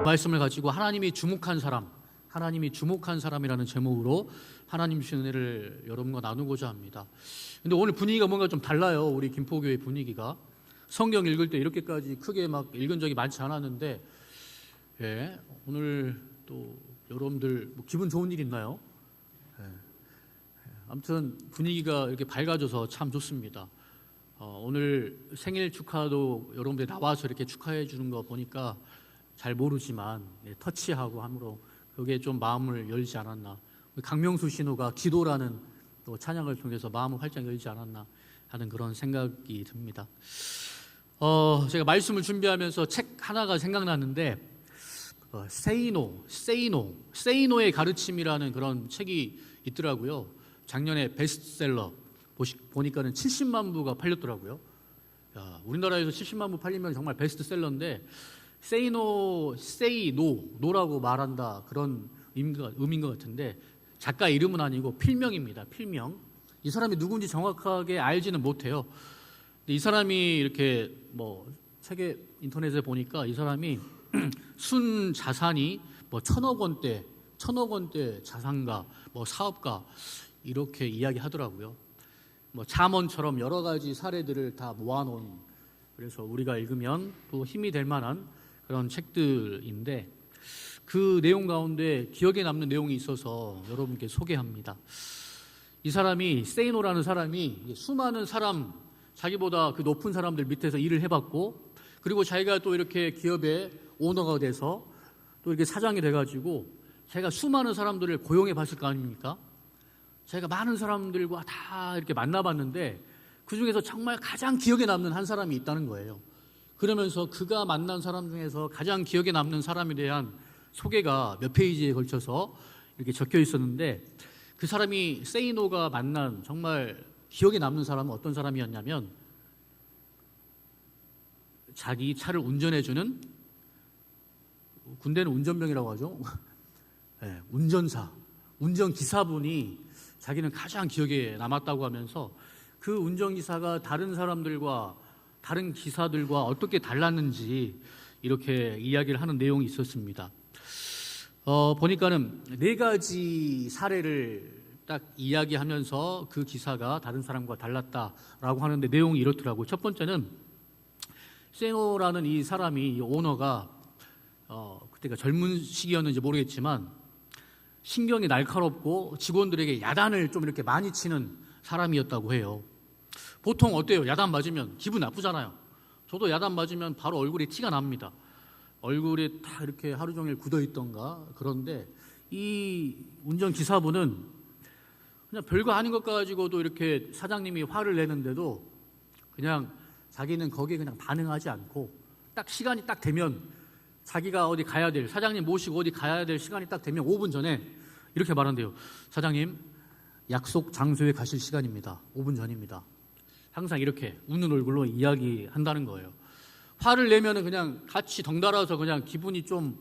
말씀을 가지고 하나님이 주목한 사람이라는 제목으로 하나님 주신 은혜를 여러분과 나누고자 합니다. 근데 오늘 분위기가 뭔가 좀 달라요. 우리 김포교회 분위기가. 성경 읽을 때 이렇게까지 크게 막 읽은 적이 많지 않았는데, 예, 오늘 또 여러분들 뭐 기분 좋은 일 있나요? 예, 아무튼 분위기가 이렇게 밝아져서 참 좋습니다. 오늘 생일 축하도 여러분들이 나와서 이렇게 축하해 주는 거 보니까 잘 모르지만 터치하고 함으로 그게 좀 마음을 열지 않았나. 강명수 신호가 기도라는 또 찬양을 통해서 마음을 활짝 열지 않았나 하는 그런 생각이 듭니다. 제가 말씀을 준비하면서 책 하나가 생각났는데 Say No의 가르침이라는 그런 책이 있더라고요. 작년에 베스트셀러 보니까는 70만 부가 팔렸더라고요. 야, 우리나라에서 70만 부 팔리면 정말 베스트셀러인데 Say No라고 말한다 그런 의미인 것 같은데 작가 이름은 아니고 필명입니다. 필명. 이 사람이 누군지 정확하게 알지는 못해요. 근데 이 사람이 이렇게 뭐 책에 인터넷에 보니까 이 사람이 순 자산이 뭐 1,000억 원대 자산가, 뭐 사업가 이렇게 이야기하더라고요. 뭐 잠언처럼 여러 가지 사례들을 다 모아놓은, 그래서 우리가 읽으면 또 힘이 될 만한 그런 책들인데 그 내용 가운데 기억에 남는 내용이 있어서 여러분께 소개합니다. 이 사람이 Say No라는 사람이 수많은 사람, 자기보다 그 높은 사람들 밑에서 일을 해봤고, 그리고 자기가 또 이렇게 기업의 오너가 돼서 또 이렇게 사장이 돼가지고 자기가 수많은 사람들을 고용해 봤을 거 아닙니까? 자기가 많은 사람들과 다 이렇게 만나봤는데 그 중에서 정말 가장 기억에 남는 한 사람이 있다는 거예요. 그러면서 그가 만난 사람 중에서 가장 기억에 남는 사람에 대한 소개가 몇 페이지에 걸쳐서 이렇게 적혀 있었는데, 그 사람이 Say No가 만난 정말 기억에 남는 사람은 어떤 사람이었냐면 자기 차를 운전해주는, 군대는 운전병이라고 하죠. 네, 운전기사분이 자기는 가장 기억에 남았다고 하면서 그 운전기사가 다른 사람들과 다른 기사들과 어떻게 달랐는지 이렇게 이야기를 하는 내용이 있었습니다. 보니까는 4가지 사례를 딱 이야기하면서 그 기사가 다른 사람과 달랐다라고 하는데 내용이 이렇더라고요. 첫 번째는 세노라는 이 사람이, 이 오너가 그때가 젊은 시기였는지 모르겠지만 신경이 날카롭고 직원들에게 야단을 좀 이렇게 많이 치는 사람이었다고 해요. 보통 어때요? 야단 맞으면 기분 나쁘잖아요. 저도 야단 맞으면 바로 얼굴에 티가 납니다. 얼굴에 다 이렇게 하루 종일 굳어 있던가. 그런데 이 운전기사분은 그냥 별거 아닌 것 가지고도 이렇게 사장님이 화를 내는데도 그냥 자기는 거기에 그냥 반응하지 않고 딱 시간이 딱 되면 자기가 어디 가야 될, 사장님 모시고 어디 가야 될 시간이 딱 되면 5분 전에 이렇게 말한대요. 사장님, 약속 장소에 가실 시간입니다. 5분 전입니다. 항상 이렇게 웃는 얼굴로 이야기한다는 거예요. 화를 내면은 그냥 같이 덩달아서 그냥 기분이 좀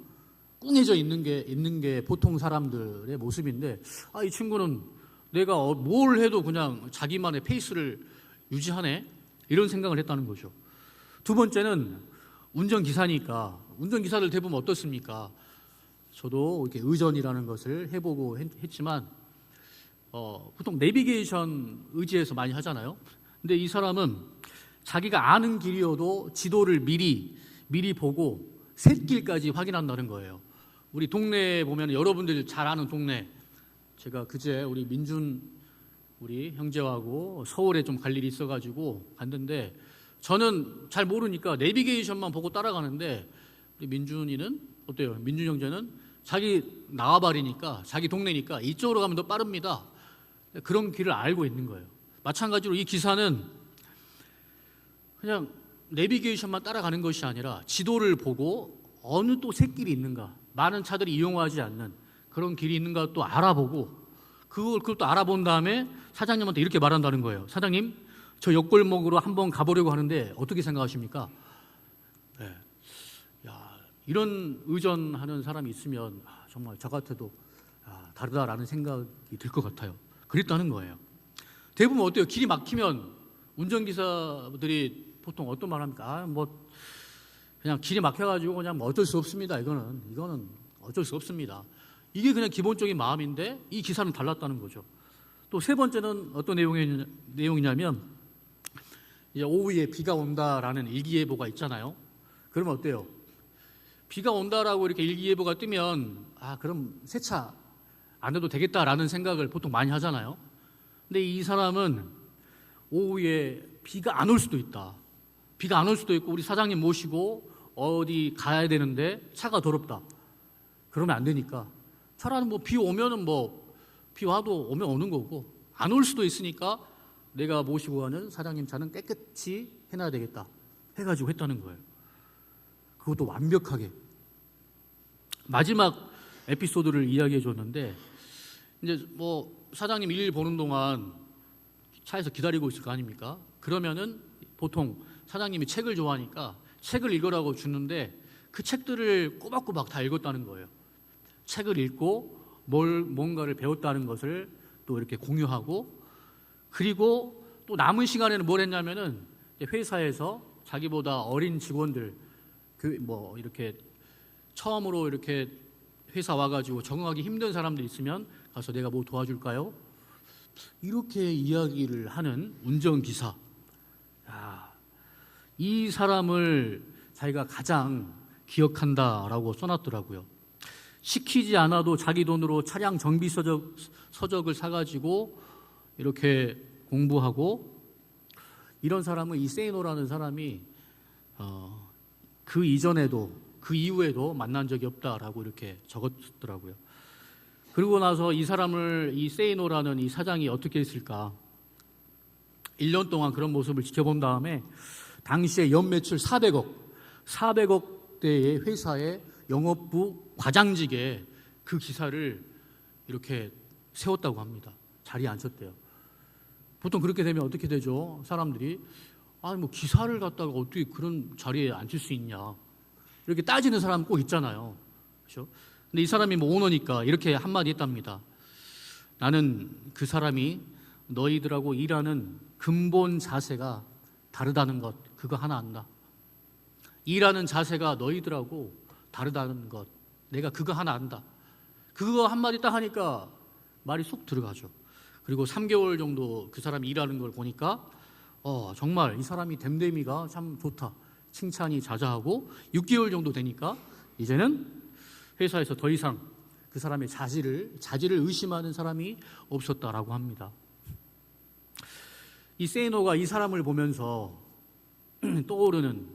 꿍해져 있는 게 보통 사람들의 모습인데, 이 친구는 내가 뭘 해도 그냥 자기만의 페이스를 유지하네? 이런 생각을 했다는 거죠. 두 번째는 운전기사니까, 운전기사들 대부분 어떻습니까? 저도 이렇게 의전이라는 것을 해보고 했지만, 보통 내비게이션 의지해서 많이 하잖아요. 근데 이 사람은 자기가 아는 길이어도 지도를 미리 보고 샛길까지 확인한다는 거예요. 우리 동네에 보면 여러분들 잘 아는 동네, 제가 그제 우리 민준 우리 형제하고 서울에 좀 갈 일이 있어가지고 갔는데, 저는 잘 모르니까 내비게이션만 보고 따라가는데 우리 민준이는 어때요? 민준 형제는 자기 나와버리니까, 자기 동네니까 이쪽으로 가면 더 빠릅니다. 그런 길을 알고 있는 거예요. 마찬가지로 이 기사는 그냥 내비게이션만 따라가는 것이 아니라 지도를 보고 어느 또 샛길이 있는가, 많은 차들이 이용하지 않는 그런 길이 있는가 또 알아보고, 그걸 또 알아본 다음에 사장님한테 이렇게 말한다는 거예요. 사장님, 저 옆골목으로 한번 가보려고 하는데 어떻게 생각하십니까? 네. 이런 의전하는 사람이 있으면 정말 저 같아도 다르다라는 생각이 들 것 같아요. 그랬다는 거예요. 대부분 어때요? 길이 막히면 운전기사들이 보통 어떤 말 합니까? 그냥 길이 막혀가지고 그냥 뭐 어쩔 수 없습니다. 이거는 어쩔 수 없습니다. 이게 그냥 기본적인 마음인데 이 기사는 달랐다는 거죠. 또 세 번째는 어떤 내용이냐면 이제 오후에 비가 온다라는 일기예보가 있잖아요. 그러면 어때요? 비가 온다라고 이렇게 일기예보가 뜨면 그럼 세차 안 해도 되겠다라는 생각을 보통 많이 하잖아요. 근데 이 사람은 오후에 비가 안 올 수도 있다. 비가 안 올 수도 있고 우리 사장님 모시고 어디 가야 되는데 차가 더럽다. 그러면 안 되니까 차라리 뭐 비 오면은 비 와도 오면 오는 거고 안 올 수도 있으니까 내가 모시고 가는 사장님 차는 깨끗이 해놔야 되겠다 해가지고 했다는 거예요. 그것도 완벽하게. 마지막 에피소드를 이야기해 줬는데 이제 뭐 사장님 일 보는 동안 차에서 기다리고 있을 거 아닙니까? 그러면은 보통 사장님이 책을 좋아하니까 책을 읽으라고 주는데 그 책들을 꼬박꼬박 다 읽었다는 거예요. 책을 읽고 뭔가를 배웠다는 것을 또 이렇게 공유하고, 그리고 또 남은 시간에는 뭘 했냐면은 회사에서 자기보다 어린 직원들 이렇게 처음으로 이렇게 회사 와가지고 적응하기 힘든 사람들 있으면 가서 내가 뭐 도와줄까요? 이렇게 이야기를 하는 운전기사. 이 사람을 자기가 가장 기억한다라고 써놨더라고요. 시키지 않아도 자기 돈으로 차량 정비 서적을 사가지고 이렇게 공부하고, 이런 사람은 이 세이노라는 사람이 그 이전에도 그 이후에도 만난 적이 없다라고 이렇게 적었더라고요. 그리고 나서 이 세이노라는 이 사장이 어떻게 했을까? 1년 동안 그런 모습을 지켜본 다음에 당시에 연매출 400억대의 회사의 영업부 과장직에 그 기사를 이렇게 세웠다고 합니다. 자리에 앉혔대요. 보통 그렇게 되면 어떻게 되죠? 사람들이 뭐 기사를 갖다가 어떻게 그런 자리에 앉힐 수 있냐, 이렇게 따지는 사람 꼭 있잖아요. 그렇죠? 근데 이 사람이 뭐 오너니까 이렇게 한마디 했답니다. 나는 그 사람이 너희들하고 일하는 근본 자세가 다르다는 것, 그거 하나 안다. 일하는 자세가 너희들하고 다르다는 것, 내가 그거 하나 안다. 그거 한마디 딱 하니까 말이 쏙 들어가죠. 그리고 3개월 정도 그 사람이 일하는 걸 보니까 정말 이 사람이 됨됨이가 참 좋다, 칭찬이 자자하고, 6개월 정도 되니까 이제는 회사에서 더 이상 그 사람의 자질을 의심하는 사람이 없었다라고 합니다. 이 세이노가 이 사람을 보면서 떠오르는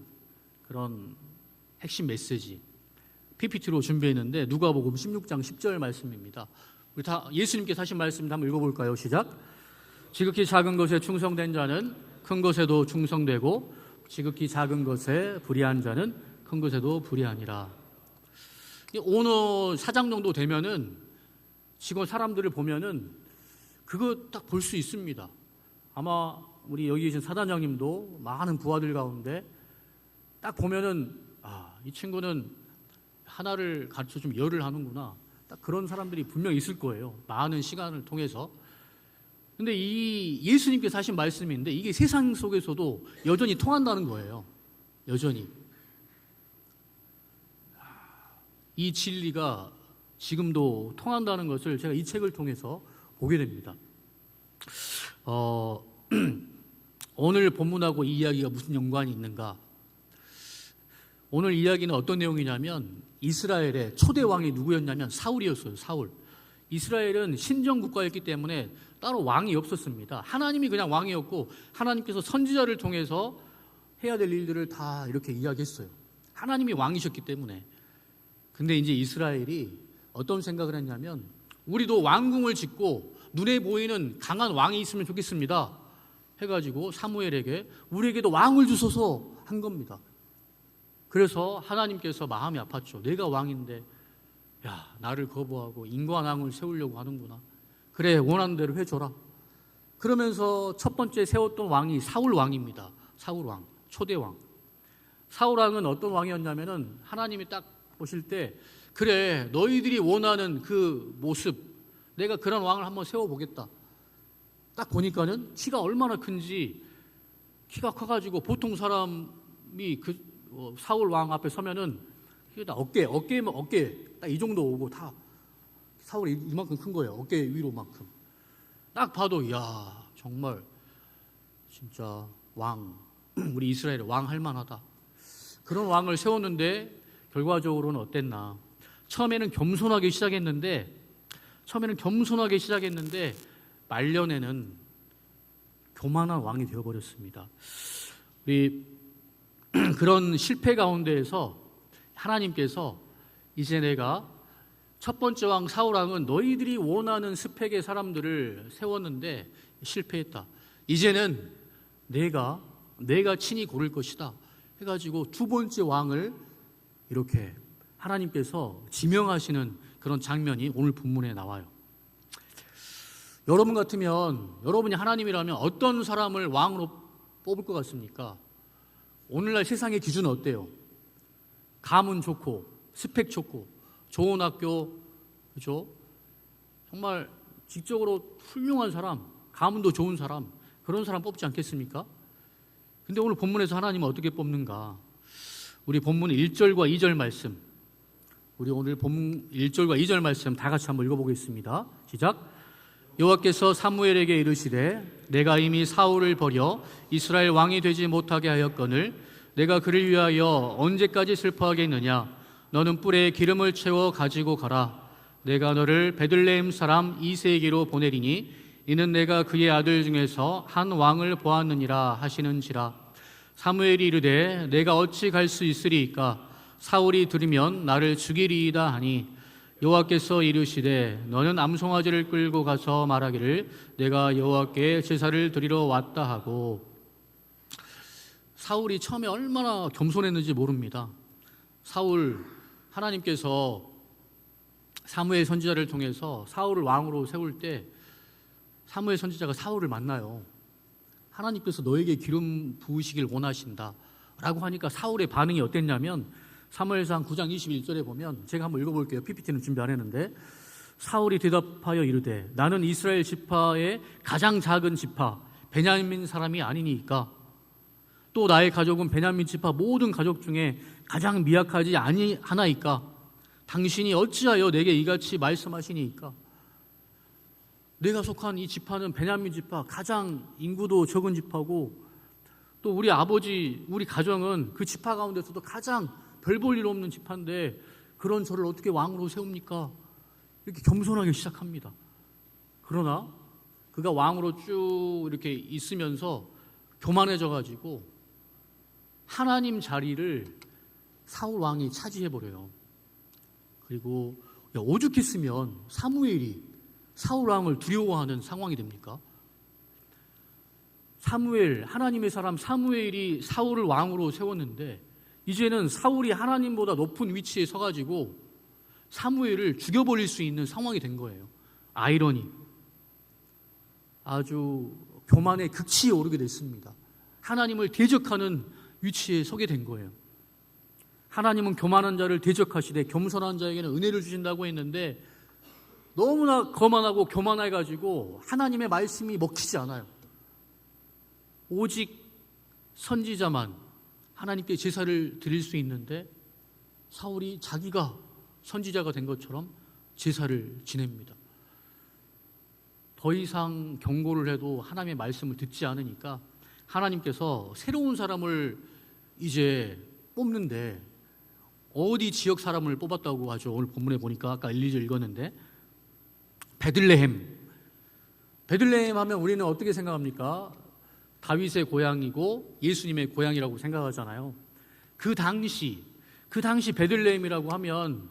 그런 핵심 메시지 PPT로 준비했는데 누가복음 16장 10절 말씀입니다. 우리 다 예수님께서 하신 말씀 한번 읽어볼까요? 시작. 지극히 작은 것에 충성된 자는 큰 것에도 충성되고 지극히 작은 것에 불의한 자는 큰 것에도 불의하니라. 오너 사장 정도 되면은 직원 사람들을 보면은 그거 딱 볼 수 있습니다. 아마 우리 여기 계신 사단장님도 많은 부하들 가운데 딱 보면은 이 친구는 하나를 가르쳐 좀 열을 하는구나, 딱 그런 사람들이 분명히 있을 거예요. 많은 시간을 통해서. 근데 이 예수님께서 하신 말씀인데 이게 세상 속에서도 여전히 통한다는 거예요. 여전히. 이 진리가 지금도 통한다는 것을 제가 이 책을 통해서 보게 됩니다. 오늘 본문하고 이 이야기가 무슨 연관이 있는가? 오늘 이야기는 어떤 내용이냐면 이스라엘의 초대 왕이 누구였냐면 사울이었어요. 사울. 이스라엘은 신정 국가였기 때문에 따로 왕이 없었습니다. 하나님이 그냥 왕이었고 하나님께서 선지자를 통해서 해야 될 일들을 다 이렇게 이야기했어요. 하나님이 왕이셨기 때문에. 근데 이제 이스라엘이 어떤 생각을 했냐면 우리도 왕궁을 짓고 눈에 보이는 강한 왕이 있으면 좋겠습니다 해가지고 사무엘에게 우리에게도 왕을 주소서 한 겁니다. 그래서 하나님께서 마음이 아팠죠. 내가 왕인데 나를 거부하고 인간왕을 세우려고 하는구나. 그래, 원하는 대로 해줘라. 그러면서 첫 번째 세웠던 왕이 사울 왕입니다. 사울 왕, 초대 왕. 사울 왕은 어떤 왕이었냐면은 하나님이 딱 보실 때 그래, 너희들이 원하는 그 모습, 내가 그런 왕을 한번 세워보겠다. 딱 보니까는 키가 얼마나 큰지, 키가 커가지고 보통 사람이 사울 왕 앞에 서면은 이게 다 어깨 딱 이 정도 오고 다 사울이 이만큼 큰 거예요. 어깨 위로만큼. 딱 봐도 야 정말 진짜 왕 우리 이스라엘의 왕 할만하다. 그런 왕을 세웠는데 결과적으로는 어땠나? 처음에는 겸손하게 시작했는데 말년에는 교만한 왕이 되어버렸습니다. 우리 그런 실패 가운데에서 하나님께서 이제 내가 첫 번째 왕 사울 왕은 너희들이 원하는 스펙의 사람들을 세웠는데 실패했다. 이제는 내가 친히 고를 것이다 해가지고 두 번째 왕을 이렇게 하나님께서 지명하시는 그런 장면이 오늘 본문에 나와요. 여러분 같으면, 여러분이 하나님이라면 어떤 사람을 왕으로 뽑을 것 같습니까? 오늘날 세상의 기준은 어때요? 가문 좋고 스펙 좋고 좋은 학교, 그렇죠? 정말 지적으로 훌륭한 사람, 가문도 좋은 사람, 그런 사람 뽑지 않겠습니까? 근데 오늘 본문에서 하나님은 어떻게 뽑는가? 우리 본문 1절과 2절 말씀, 우리 오늘 본문 1절과 2절 말씀 다 같이 한번 읽어보겠습니다. 시작. 여호와께서 사무엘에게 이르시되 내가 이미 사울을 버려 이스라엘 왕이 되지 못하게 하였거늘 내가 그를 위하여 언제까지 슬퍼하겠느냐? 너는 뿔에 기름을 채워 가지고 가라. 내가 너를 베들레헴 사람 이새에게로 보내리니 이는 내가 그의 아들 중에서 한 왕을 보았느니라 하시는지라. 사무엘이 이르되 내가 어찌 갈 수 있으리이까? 사울이 들으면 나를 죽이리이다 하니 여호와께서 이르시되 너는 암송아지를 끌고 가서 말하기를 내가 여호와께 제사를 드리러 왔다 하고. 사울이 처음에 얼마나 겸손했는지 모릅니다. 사울, 하나님께서 사무엘 선지자를 통해서 사울을 왕으로 세울 때 사무엘 선지자가 사울을 만나요. 하나님께서 너에게 기름 부으시길 원하신다 라고 하니까 사울의 반응이 어땠냐면 사무엘상 9장 21절에 보면, 제가 한번 읽어볼게요. PPT는 준비 안 했는데, 사울이 대답하여 이르되 나는 이스라엘 지파의 가장 작은 지파 베냐민 사람이 아니니까 또 나의 가족은 베냐민 지파 모든 가족 중에 가장 미약하지 아니하나이까 당신이 어찌하여 내게 이같이 말씀하시니까? 내가 속한 이 지파는 베냐민 지파, 가장 인구도 적은 지파고, 또 우리 아버지, 우리 가정은 그 지파 가운데서도 가장 별 볼 일 없는 지파인데 그런 저를 어떻게 왕으로 세웁니까? 이렇게 겸손하게 시작합니다. 그러나 그가 왕으로 쭉 이렇게 있으면서 교만해져 가지고 하나님 자리를 사울 왕이 차지해버려요. 그리고 오죽했으면 사무엘이 사울 왕을 두려워하는 상황이 됩니까? 사무엘, 하나님의 사람 사무엘이 사울을 왕으로 세웠는데 이제는 사울이 하나님보다 높은 위치에 서가지고 사무엘을 죽여버릴 수 있는 상황이 된 거예요. 아이러니. 아주 교만의 극치에 오르게 됐습니다. 하나님을 대적하는 위치에 서게 된 거예요. 하나님은 교만한 자를 대적하시되 겸손한 자에게는 은혜를 주신다고 했는데 너무나 거만하고 교만해가지고 하나님의 말씀이 먹히지 않아요. 오직 선지자만 하나님께 제사를 드릴 수 있는데 사울이 자기가 선지자가 된 것처럼 제사를 지냅니다. 더 이상 경고를 해도 하나님의 말씀을 듣지 않으니까 하나님께서 새로운 사람을 이제 뽑는데 어디 지역 사람을 뽑았다고 하죠. 오늘 본문에 보니까 아까 1, 2절 읽었는데 베들레헴 하면 우리는 어떻게 생각합니까? 다윗의 고향이고 예수님의 고향이라고 생각하잖아요. 그 당시 베들레헴이라고 하면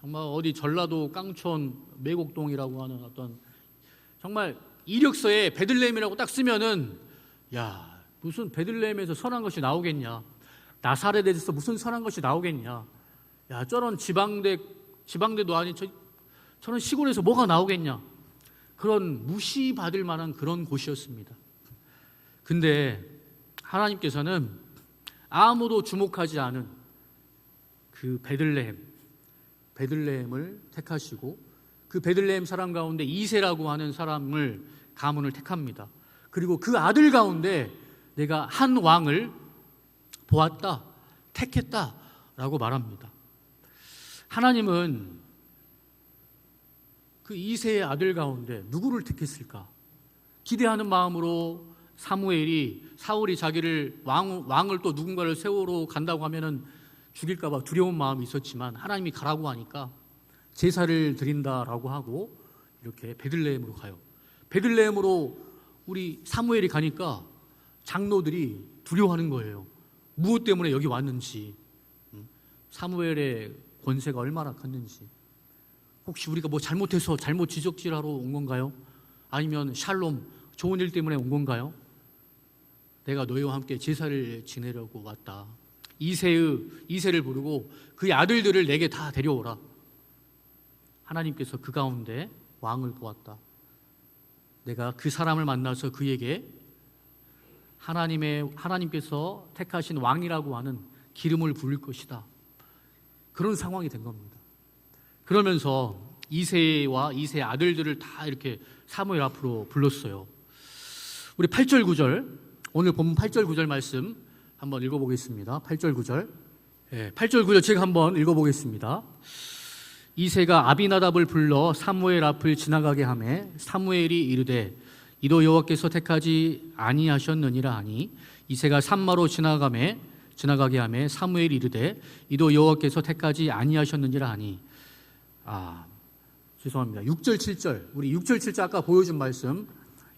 정말 어디 전라도 깡촌 매곡동이라고 하는 어떤 정말 이력서에 베들레헴이라고 딱 쓰면은 야 무슨 베들레헴에서 선한 것이 나오겠냐, 나사렛에서 무슨 선한 것이 나오겠냐, 야 저런 지방대도 아닌 저런 시골에서 뭐가 나오겠냐, 그런 무시받을 만한 그런 곳이었습니다. 근데 하나님께서는 아무도 주목하지 않은 그 베들레헴을 택하시고 그 베들레헴 사람 가운데 이새라고 하는 사람을 가문을 택합니다. 그리고 그 아들 가운데 내가 한 왕을 보았다, 택했다라고 말합니다. 하나님은 그 이새의 아들 가운데 누구를 택했을까? 기대하는 마음으로 사울이 자기를 왕을 또 누군가를 세우러 간다고 하면은 죽일까 봐 두려운 마음이 있었지만 하나님이 가라고 하니까 제사를 드린다라고 하고 이렇게 베들레헴으로 가요. 베들레헴으로 우리 사무엘이 가니까 장로들이 두려워하는 거예요. 무엇 때문에 여기 왔는지, 사무엘의 권세가 얼마나 컸는지, 혹시 우리가 뭐 잘못해서 잘못 지적질하러 온 건가요? 아니면 샬롬, 좋은 일 때문에 온 건가요? 내가 너희와 함께 제사를 지내려고 왔다. 이새를 부르고 그의 아들들을 내게 다 데려오라. 하나님께서 그 가운데 왕을 보았다. 내가 그 사람을 만나서 그에게 하나님께서 택하신 왕이라고 하는 기름을 부을 것이다. 그런 상황이 된 겁니다. 그러면서 이새와 이새의 아들들을 다 이렇게 사무엘 앞으로 불렀어요. 우리 8절 9절, 오늘 본문 8절 9절 말씀 한번 읽어보겠습니다. 8절 9절. 8절 9절 제가 한번 읽어보겠습니다. 이새가 아비나답을 불러 사무엘 앞을 지나가게 하매 사무엘이 이르되 이도 여호와께서 택하지 아니하셨느니라 하니 이새가 산마로 지나가게 하매 사무엘이 이르되 이도 여호와께서 택하지 아니하셨느니라 하니 죄송합니다. 6절 7절 우리 6절 7절 아까 보여준 말씀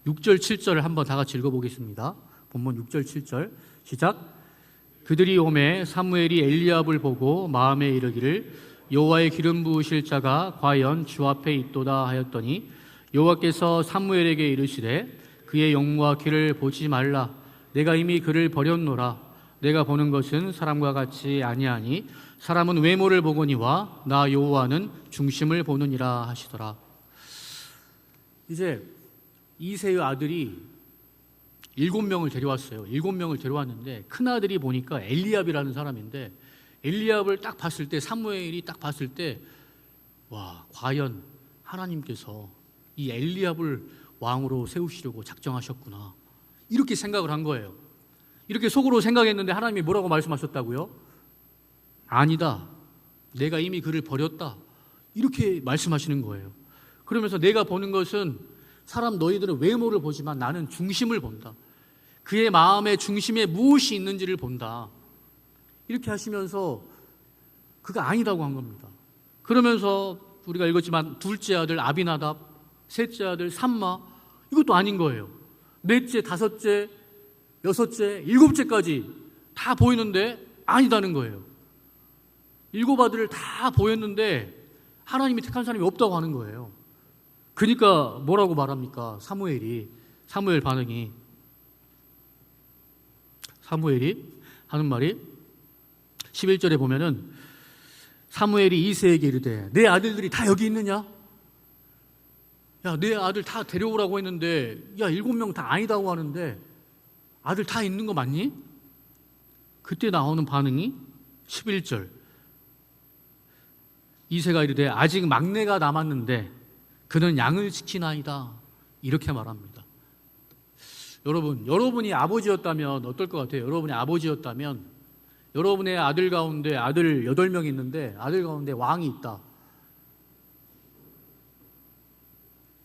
6절 7절을 한번 다 같이 읽어보겠습니다. 본문 6절 7절 시작. 그들이 오매 사무엘이 엘리압을 보고 마음에 이르기를 여호와의 기름 부으실 자가 과연 주 앞에 있도다 하였더니 여호와께서 사무엘에게 이르시되 그의 영과 길을 보지 말라. 내가 이미 그를 버렸노라. 내가 보는 것은 사람과 같이 아니하니 사람은 외모를 보거니와 나 여호와는 중심을 보느니라 하시더라. 이제 이새의 아들이 7명을 데려왔어요. 7명을 데려왔는데 큰아들이 보니까 엘리압이라는 사람인데 엘리압을 딱 봤을 때 사무엘이 딱 봤을 때 와, 과연 하나님께서 이 엘리압을 왕으로 세우시려고 작정하셨구나. 이렇게 생각을 한 거예요. 이렇게 속으로 생각했는데 하나님이 뭐라고 말씀하셨다고요? 아니다. 내가 이미 그를 버렸다. 이렇게 말씀하시는 거예요. 그러면서 내가 보는 것은 사람 너희들은 외모를 보지만 나는 중심을 본다. 그의 마음의 중심에 무엇이 있는지를 본다. 이렇게 하시면서 그가 아니라고 한 겁니다. 그러면서 우리가 읽었지만 둘째 아들 아비나답, 셋째 아들 삼마 이것도 아닌 거예요. 넷째, 다섯째, 여섯째, 일곱째까지 다 보이는데 아니다는 거예요. 7 아들을 다 보였는데 하나님이 택한 사람이 없다고 하는 거예요. 그러니까 뭐라고 말합니까? 사무엘 반응이 사무엘이 하는 말이 11절에 보면은 사무엘이 이새에게 이르되 내 아들들이 다 여기 있느냐? 야, 내 아들 다 데려오라고 했는데 야, 7명 다 아니다고 하는데 아들 다 있는 거 맞니? 그때 나오는 반응이 11절 이새가 이르되 아직 막내가 남았는데 그는 양을 지키나이다. 이렇게 말합니다. 여러분이 아버지였다면 어떨 것 같아요? 여러분이 아버지였다면 여러분의 아들 가운데 아들 8명 있는데 아들 가운데 왕이 있다.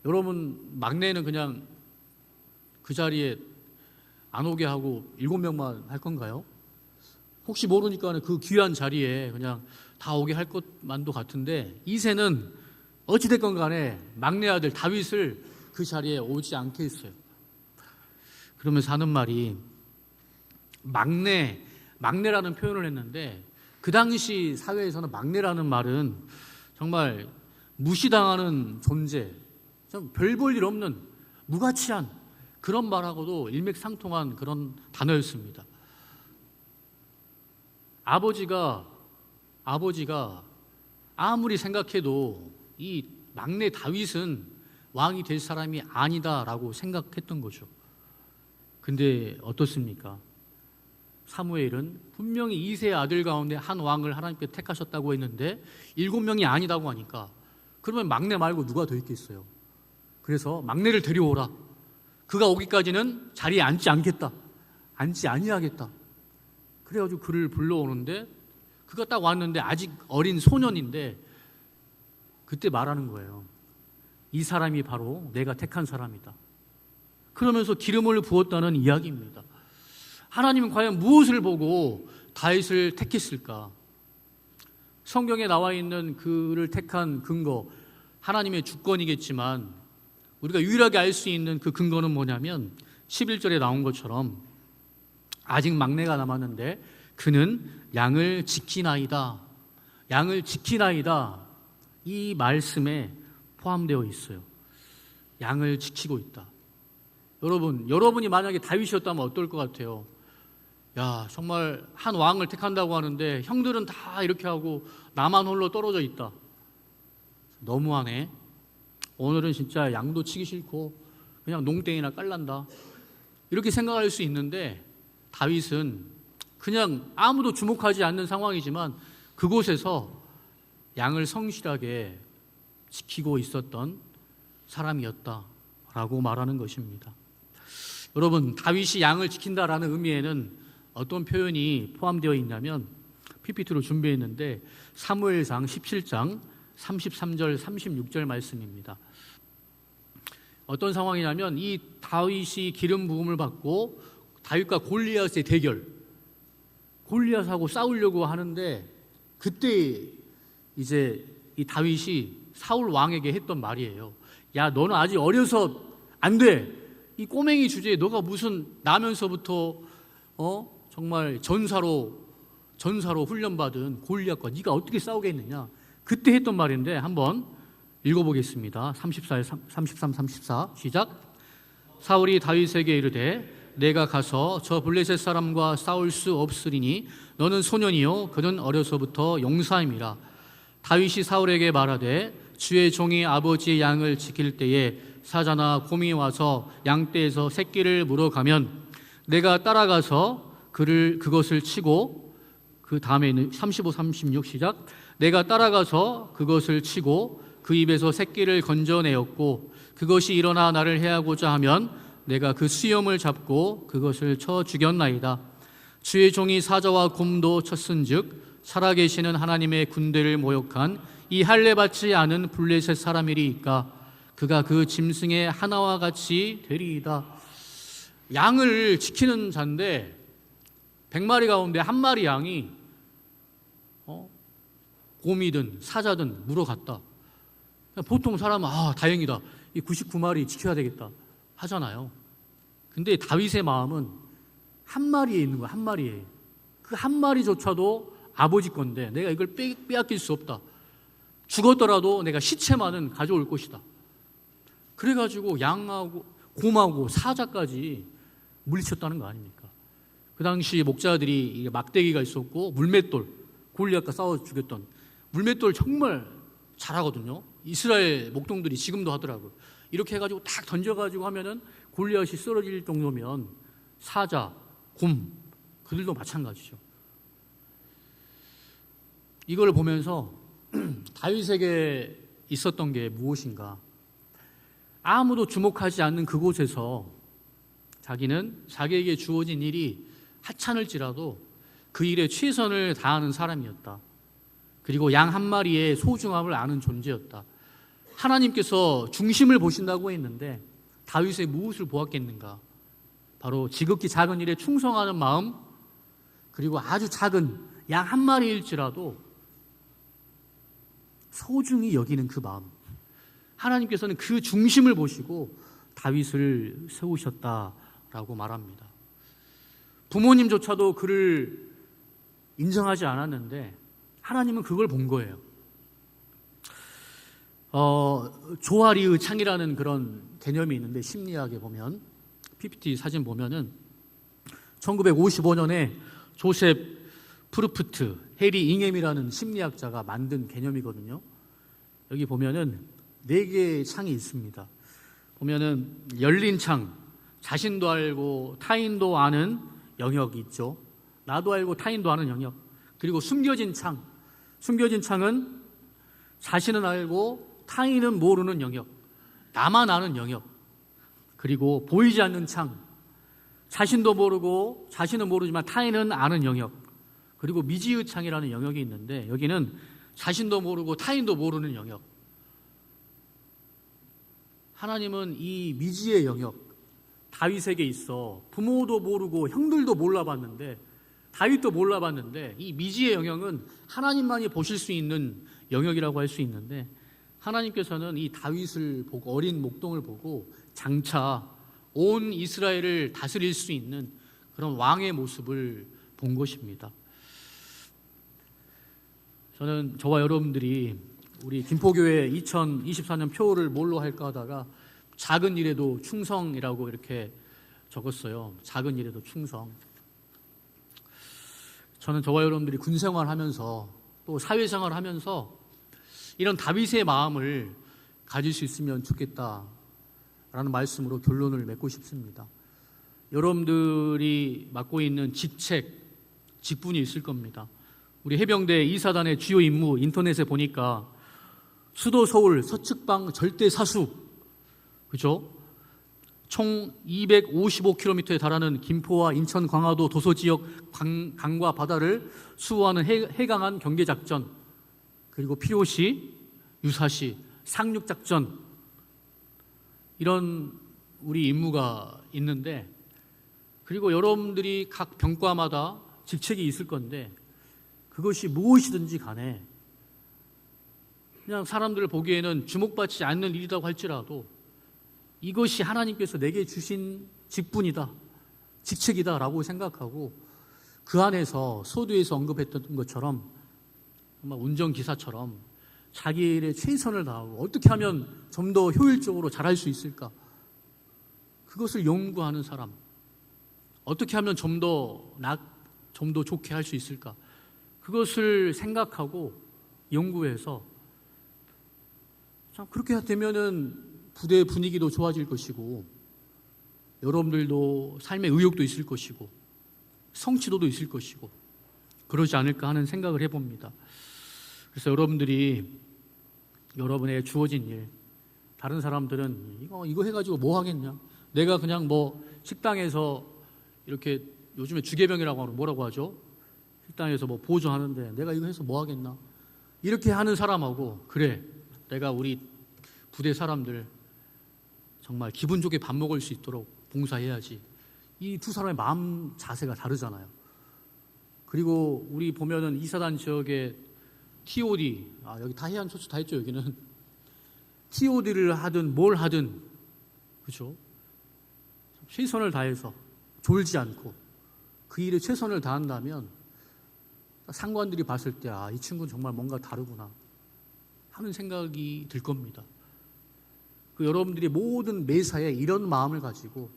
여러분 막내는 그냥 그 자리에 안 오게 하고 7명만 할 건가요? 혹시 모르니까 그 귀한 자리에 그냥 다 오게 할 것만도 같은데 이새는 어찌됐건 간에 막내 아들 다윗을 그 자리에 오지 않게 했어요. 그러면서 하는 말이 막내라는 표현을 했는데 그 당시 사회에서는 막내라는 말은 정말 무시당하는 존재, 별 볼 일 없는 무가치한 그런 말하고도 일맥상통한 그런 단어였습니다. 아버지가 아무리 생각해도 이 막내 다윗은 왕이 될 사람이 아니다라고 생각했던 거죠. 근데 어떻습니까? 사무엘은 분명히 이새의 아들 가운데 한 왕을 하나님께 택하셨다고 했는데 7명이 아니다고 하니까 그러면 막내 말고 누가 더 있겠어요? 그래서 막내를 데려오라. 그가 오기까지는 자리에 앉지 않겠다. 앉지 아니하겠다. 그래가지고 그를 불러오는데 그가 딱 왔는데 아직 어린 소년인데 그때 말하는 거예요. 이 사람이 바로 내가 택한 사람이다. 그러면서 기름을 부었다는 이야기입니다. 하나님은 과연 무엇을 보고 다윗을 택했을까? 성경에 나와 있는 그를 택한 근거, 하나님의 주권이겠지만 우리가 유일하게 알 수 있는 그 근거는 뭐냐면 11절에 나온 것처럼 아직 막내가 남았는데 그는 양을 지키나이다. 양을 지키나이다. 이 말씀에 포함되어 있어요. 양을 지키고 있다. 여러분이 만약에 다윗이었다면 어떨 것 같아요? 야, 정말 한 왕을 택한다고 하는데 형들은 다 이렇게 하고 나만 홀로 떨어져 있다. 너무하네. 오늘은 진짜 양도 치기 싫고 그냥 농땡이나 깔란다. 이렇게 생각할 수 있는데 다윗은 그냥 아무도 주목하지 않는 상황이지만 그곳에서 양을 성실하게 지키고 있었던 사람이었다라고 말하는 것입니다. 여러분, 다윗이 양을 지킨다라는 의미에는 어떤 표현이 포함되어 있냐면 PPT로 준비했는데 사무엘상 17장 33절 36절 말씀입니다. 어떤 상황이냐면 이 다윗이 기름 부음을 받고 다윗과 골리앗의 대결, 골리앗하고 싸우려고 하는데 그때 이제 이 다윗이 사울 왕에게 했던 말이에요. 야, 너는 아직 어려서 안 돼. 이 꼬맹이 주제에 너가 무슨 나면서부터 정말 전사로 훈련받은 골리앗과 네가 어떻게 싸우겠느냐. 그때 했던 말인데 한번 읽어보겠습니다. 33, 34 시작. 사울이 다윗에게 이르되 내가 가서 저 블레셋 사람과 싸울 수 없으리니 너는 소년이요 그는 어려서부터 용사임이라. 다윗이 사울에게 말하되 주의 종이 아버지의 양을 지킬 때에 사자나 곰이 와서 양떼에서 새끼를 물어가면 내가 따라가서 그것을 치고, 그 다음에는 35, 36 시작. 내가 따라가서 그것을 치고 그 입에서 새끼를 건져내었고 그것이 일어나 나를 해하고자 하면 내가 그 수염을 잡고 그것을 쳐 죽였나이다. 주의 종이 사자와 곰도 쳤은즉 살아계시는 하나님의 군대를 모욕한 이 할례 받지 않은 블레셋 사람이리이까 그가 그 짐승의 하나와 같이 되리이다. 양을 지키는 자인데 100마리 가운데 한 마리 양이 곰이든 사자든 물어갔다. 보통 사람은 다행이다. 이 99마리 지켜야 되겠다 하잖아요. 근데 다윗의 마음은 한 마리에 있는 거야. 한 마리에. 그 한 마리조차도 아버지 건데 내가 이걸 빼앗길 수 없다. 죽었더라도 내가 시체만은 가져올 것이다. 그래가지고 양하고 곰하고 사자까지 물리쳤다는 거 아닙니까? 그 당시 목자들이 막대기가 있었고 물맷돌, 골리앗과 싸워 죽였던 물맷돌 정말 잘하거든요. 이스라엘 목동들이 지금도 하더라고요. 이렇게 해가지고 딱 던져가지고 하면은 골리앗이 쓰러질 정도면 사자, 곰 그들도 마찬가지죠. 이걸 보면서 다윗에게 있었던 게 무엇인가? 아무도 주목하지 않는 그곳에서 자기에게 주어진 일이 하찮을지라도 그 일에 최선을 다하는 사람이었다. 그리고 양 한 마리의 소중함을 아는 존재였다. 하나님께서 중심을 보신다고 했는데 다윗의 무엇을 보았겠는가? 바로 지극히 작은 일에 충성하는 마음, 그리고 아주 작은 양 한 마리일지라도 소중히 여기는 그 마음. 하나님께서는 그 중심을 보시고 다윗을 세우셨다라고 말합니다. 부모님조차도 그를 인정하지 않았는데 하나님은 그걸 본 거예요. 조아리의 창이라는 그런 개념이 있는데 심리학에 보면 PPT 사진 보면은 1955년에 조셉 프루프트, 해리 잉햄이라는 심리학자가 만든 개념이거든요. 여기 보면은 4개의 창이 있습니다. 보면은 열린 창, 자신도 알고 타인도 아는 영역이 있죠. 나도 알고 타인도 아는 영역. 그리고 숨겨진 창, 숨겨진 창은 자신은 알고 타인은 모르는 영역, 나만 아는 영역. 그리고 보이지 않는 창, 자신도 모르고 자신은 모르지만 타인은 아는 영역. 그리고 미지의창이라는 영역이 있는데 여기는 자신도 모르고 타인도 모르는 영역. 하나님은 이 미지의 영역, 다윗에게 있어 부모도 모르고 형들도 몰라봤는데 다윗도 몰라봤는데 이 미지의 영역은 하나님만이 보실 수 있는 영역이라고 할 수 있는데 하나님께서는 이 다윗을 보고 어린 목동을 보고 장차 온 이스라엘을 다스릴 수 있는 그런 왕의 모습을 본 것입니다. 저는 저와 여러분들이 우리 김포교회 2024년 표를 뭘로 할까 하다가 작은 일에도 충성이라고 이렇게 적었어요. 작은 일에도 충성. 저는 저와 여러분들이 군생활 하면서 또 사회생활 하면서 이런 다윗의 마음을 가질 수 있으면 좋겠다라는 말씀으로 결론을 맺고 싶습니다. 여러분들이 맡고 있는 직책, 직분이 있을 겁니다. 우리 해병대 이사단의 주요 임무 인터넷에 보니까 수도 서울 서측방 절대 사수, 그죠? 총 255km에 달하는 김포와 인천 광화도 도서 지역 강과 바다를 수호하는 해강한 경계작전, 그리고 필요시, 유사시, 상륙작전, 이런 우리 임무가 있는데, 그리고 여러분들이 각 병과마다 직책이 있을 건데 그것이 무엇이든지 간에 그냥 사람들 보기에는 주목받지 않는 일이라고 할지라도 이것이 하나님께서 내게 주신 직분이다, 직책이다 라고 생각하고 그 안에서 소두에서 언급했던 것처럼 정말 운전기사처럼 자기 일에 최선을 다하고 어떻게 하면 좀 더 효율적으로 잘할 수 있을까, 그것을 연구하는 사람, 어떻게 하면 좀 더 좋게 할 수 있을까, 그것을 생각하고 연구해서 참 그렇게 되면은 부대 분위기도 좋아질 것이고 여러분들도 삶의 의욕도 있을 것이고 성취도도 있을 것이고 그러지 않을까 하는 생각을 해봅니다. 그래서 여러분들이 여러분의 주어진 일, 다른 사람들은 이거 해가지고 뭐 하겠냐, 내가 그냥 뭐 식당에서 이렇게 요즘에 주계병이라고 하는 뭐라고 하죠? 식당에서 뭐 보조하는데 내가 이거 해서 뭐 하겠나, 이렇게 하는 사람하고 그래 내가 우리 부대 사람들 정말 기분 좋게 밥 먹을 수 있도록 봉사해야지, 이 두 사람의 마음 자세가 다르잖아요. 그리고 우리 보면은 이사단 지역에 TOD, 여기 다 해안 초추 다 했죠. 여기는 TOD를 하든 뭘 하든, 그렇죠? 최선을 다해서 졸지 않고 그 일에 최선을 다한다면 상관들이 봤을 때 이 친구는 정말 뭔가 다르구나 하는 생각이 들 겁니다. 여러분들이 모든 매사에 이런 마음을 가지고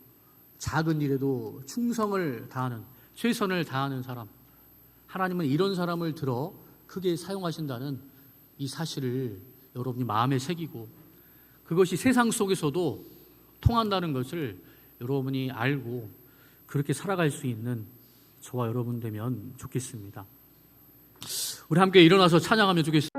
작은 일에도 충성을 다하는, 최선을 다하는 사람, 하나님은 이런 사람을 들어 크게 사용하신다는 이 사실을 여러분이 마음에 새기고 그것이 세상 속에서도 통한다는 것을 여러분이 알고 그렇게 살아갈 수 있는 저와 여러분 되면 좋겠습니다. 우리 함께 일어나서 찬양하면 좋겠습니다.